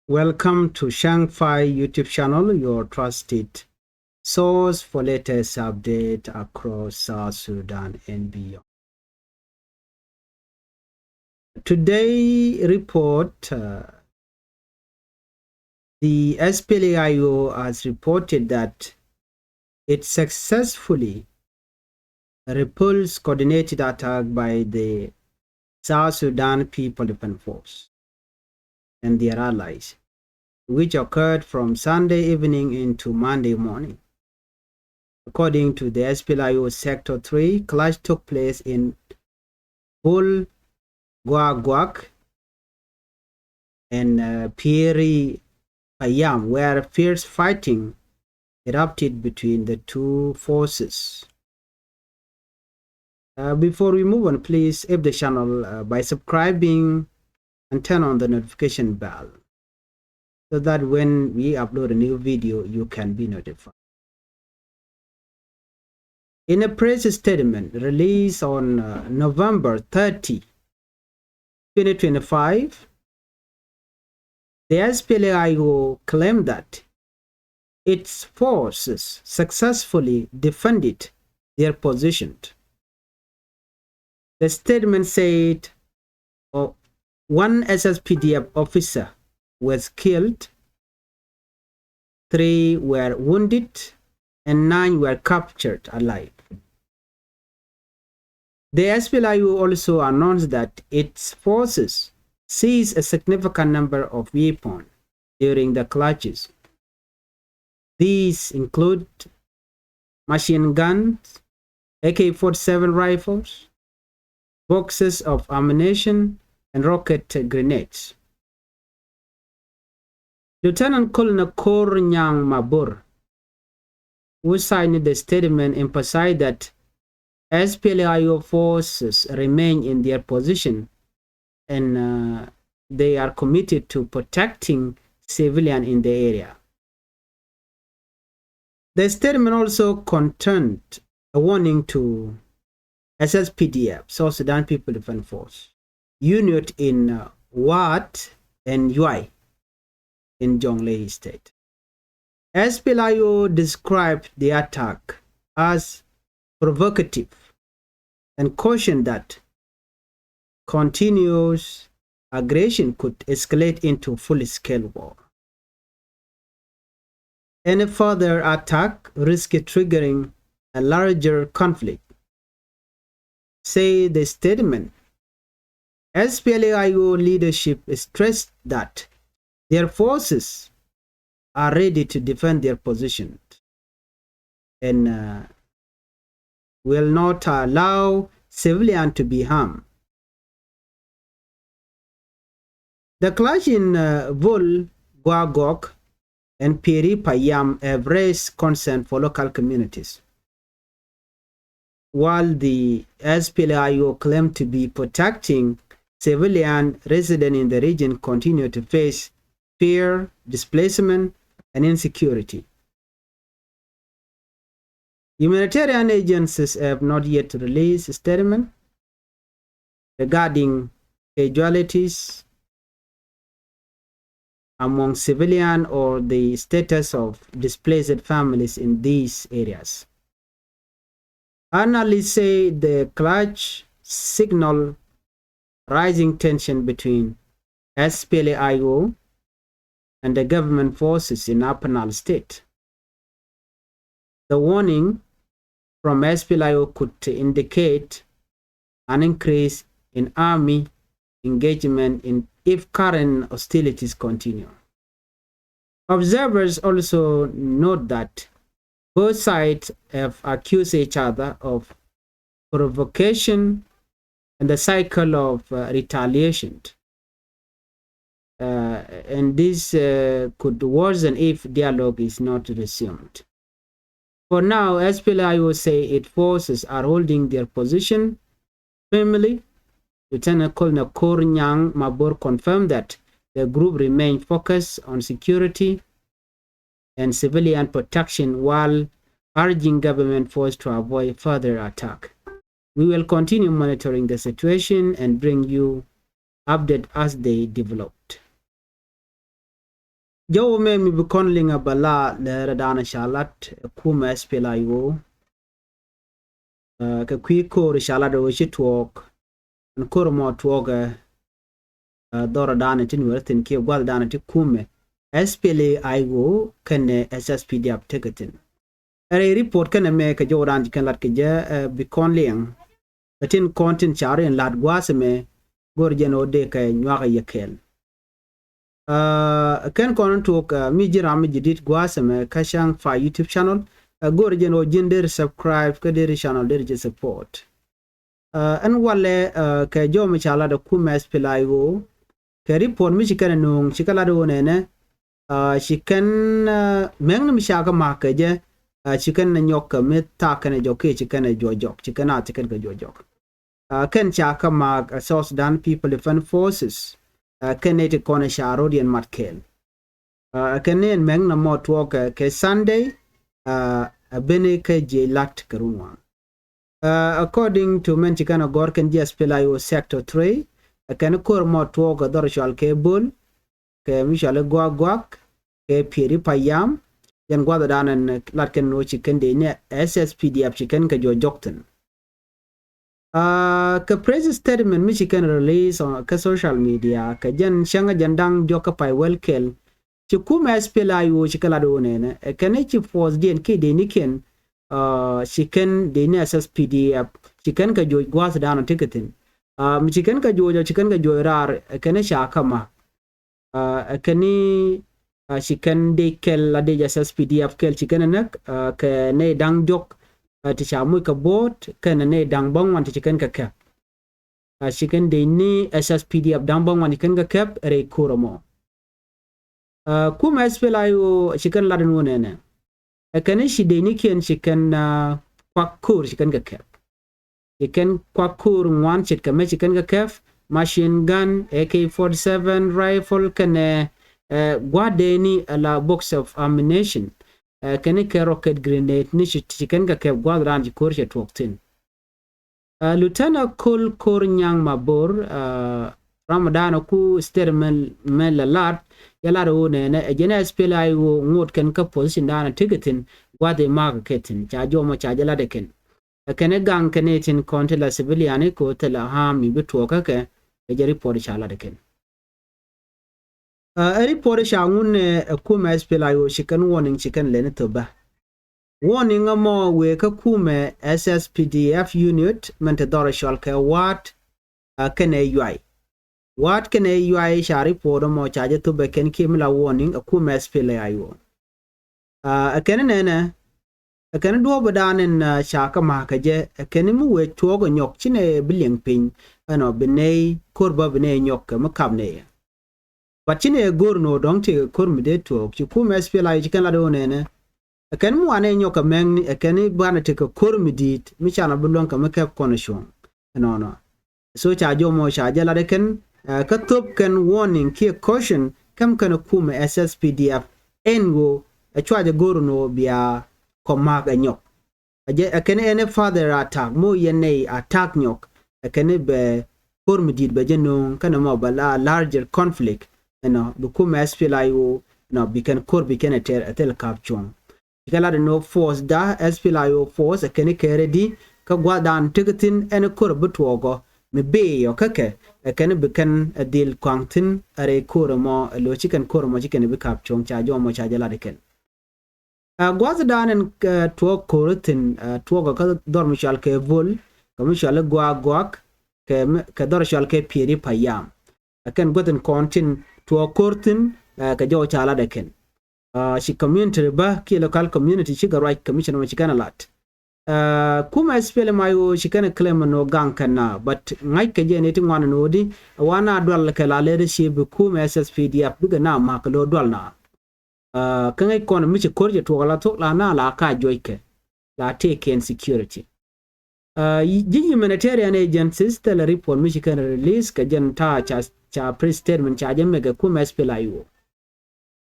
Welcome to Changfied YouTube channel, your trusted source for latest update across South Sudan and beyond. Today report, the SPLA-IO has reported that it successfully repulsed coordinated attack by the South Sudan People Defense Force and their allies, which occurred from Sunday evening into Monday morning. According to the SPLA-IO Sector 3, clash took place in Bhol, Goagoak, and Pieri, where fierce fighting erupted between the two forces. Before we move on, please help the channel by subscribing and turn on the notification bell so that when we upload a new video, you can be notified. In a press statement released on November 30, 2025, the SPLA-IO claimed that its forces successfully defended their position. The statement said one SSPDF officer was killed, 3 were wounded, and 9 were captured alive. The SPLA-IO also announced that its forces seized a significant number of weapons during the clashes. These include machine guns, AK-47 rifles, boxes of ammunition, and rocket grenades. Lieutenant Colonel Kornyang Mabur, who signed the statement, emphasized that SPLA-IO forces remain in their position and they are committed to protecting civilians in the area. The statement also contained a warning to SSPDF, South Sudan People Defense Force, unit in Wat and Yui in Jonglei state. SPLA-IO described the attack as provocative and cautioned that continuous aggression could escalate into full-scale war. Any further attack risked triggering a larger conflict, say the statement. SPLA-IO leadership stressed that their forces are ready to defend their position and will not allow civilians to be harmed. The clash in Bhol, Goagoak, and Pieri have raised concern for local communities. While the SPLA-IO claimed to be protecting civilian residents in the region, continue to face fear, displacement, and insecurity. Humanitarian agencies have not yet released a statement regarding casualties among civilians or the status of displaced families in these areas. Analysts say the clash signal rising tension between SPLA-IO and the government forces in Upper Nile state. The warning from SPLA-IO could indicate an increase in army engagement if current hostilities continue. Observers also note that both sides have accused each other of provocation and the cycle of retaliation. And this could worsen if dialogue is not resumed. For now, SPLA-IO say its forces are holding their position firmly. Lieutenant Colonel Kornyang Mabur confirmed that the group remains focused on security and civilian protection while urging government forces to avoid further attack. We will continue monitoring the situation and bring you updates as they develop. Joe me mi bekonling a bala le dana shalat kuma SPLA-IO ka kwi ko shalat o chitwok an kormo twoga dora dana tin wertin ke gwal dana ti kume SPLA-IO kane SSPDF ticketin are report kana me ka joran kan lat ke je bekonling latin content chare en lat gwasme gorjeno de ka nywa yekel kan konon tok mi jiram jidit gwasme ka Changfied YouTube channel gorjeno jinder subscribe ka der channel der je support an wale ka jo mi chala da kuma SPLA-IO ka report mi chikana nung chikala do nene chikan meng mi shaka makaje chikan na nyok mi takane joke chikana jojok chikana chikan ka jojok kan chaka mak South Sudan People Defense Forces kenete kona sharodian matkel kenen meng na mo twok ke Sunday bene ke je lat karunwa according to menchikana gorken je SPLA-IO sector 3 kan kor mo twok dorshal ke Bhol ke mishale Goagoak ke Pieri payam yan gwada danan latken no chicken de ne SSPDF chicken ka jojokten ka press statement Michigan release on ka social media ka jan shanga jandang joka pai welkel ci kuma SPLA-IO chikala do ne kane ci force den ke de niken chicken de ne SSPDF chicken ka joj gwas dana ticketin chicken ka jojo chicken ka jorar kane shaka ma kane chicken de kel la de SSPDF kel chicken nak ka ne dang jok ti chamu ka bot kana ne dang bong wan ti chicken ka kap chicken de ni SSPDF dang bong wan chicken ka kap re kuromo kuma SPLA-IO chicken la den wonene kana shi de ni ken chicken kwakur chicken ka kap chicken kwakur wan chit ka me chicken ka kap machine gun AK-47 rifle kana gwadeni la box of ammunition kene ke rocket grenade ni chicken ka ke gwadran ji korshe twoktin Lieutenant Kol Kornyang Mabor Ramadan ku stermel melalat yala ro ne ejene SPLA-IO ngot ken ka position dana ticketin gwade marketin cha jomo cha jala de ken kene gang kene tin kontela civilian ko tela ha mi bitwoka ke eje report cha la de ken report sha ngun kuma SPLA-IO chicken warning chicken lene toba warning mo we ka kuma SSPDF unit mente dora shalka wat kene UI wat kene UI sha report mo chaje toba ken kimla warning kuma SPLA-IO kene nene kene do badanen shaka makaje kene mu we togo nyok chine billing pin ano bene korba bene nyok makamne Pachine gorno dongti kurmide to kuma SPLA-IO chicken la do nene ken mu ane nyoka meng ken bana te kurmidit mi chana bulon ka make connection no so cha jomo cha jala de ken ka top ken warning ki caution kam kan kuma SSPDF engo chwaje gorno bia komak nyok aje ken ene father attack mo yene attack nyok ken be kurmidit be jeno kan mo bala larger conflict kuma SPLA-IO bikan kor bikan etel caption kala no force da SPLA-IO force kene keredi ka gwadan ticketin en kor butwogo me be yo kake kene bikan dil kwangtin are kor mo lo chicken kor mo chicken bi caption cha jomo cha jala de ken gwadan en to korotin twogo ka dormi shal ke Bhol ka mi shal Goagoak ka dor shal ke Pieri payam ken goten kontin to kortin ka jo chala de ken shi community ba ki local community shi ga right commission ma chikana lat kuma SPLA-IO chikana claim no gang kana but ngai ka je ne tin wana nodi wana dwal ka la leadership kuma SSPDF biga na ma ka lo dwal na kan ngai kon mi chi korje to la to la na la ka joike la take and security humanitarian agencies tell a report mi chikana release ka jan ta cha press statement cha jemme ga kuma SPLA-IO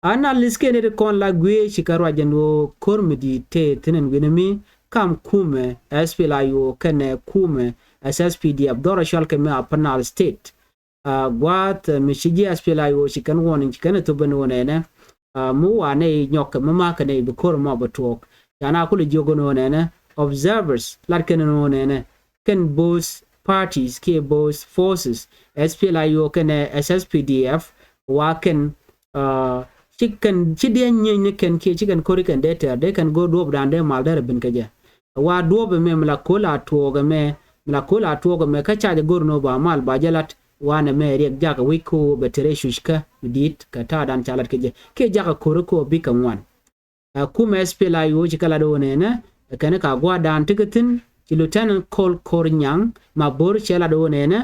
analyst kene de kon la gwe chikarwa jendo kormidi te tenen gwenemi kam kume SPLA-IO kene kume SSPDF dora shalke me panal state gwat mishiji SPLA-IO chikan warning chikane to benone mu wa ne nyok mama ka ne bikor mo batok yana kulu jogono ne observers larken no ne can both parties ke both forces SPLA-IO can SSPDF wa can chicken chidien nyi ken ke chicken kori kan data they can go do brande malder bin kaje wa do be me mla kola to me mla kola to me ka cha gor no ba mal ba jalat wana me riek jaga wiku betere shushka dit ka ta dan chalat ke jaga koroko bi kan wan kuma SPLA-IO chikala do ne na kana ka gwa dan tikitin ci lieutenant col kornyang ma bor chela do ne na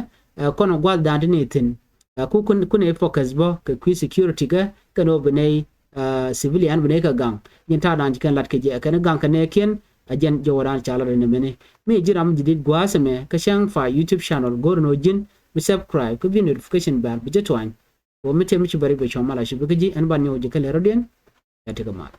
kono gwa dan ne tin ku kun e focus bo ka ku security ga kano bane civilian bane ka gang yin ta dan kan lat ke je kana gang kan ne ken ajen joran chalat ne mene me jiram jidid gwa same ka Changfied YouTube channel gorno jin bi subscribe ko bi notification bar bi jetwan wo mete mi ci bari be chomala shi bi ji an ban yo je kale rodien ya te kamal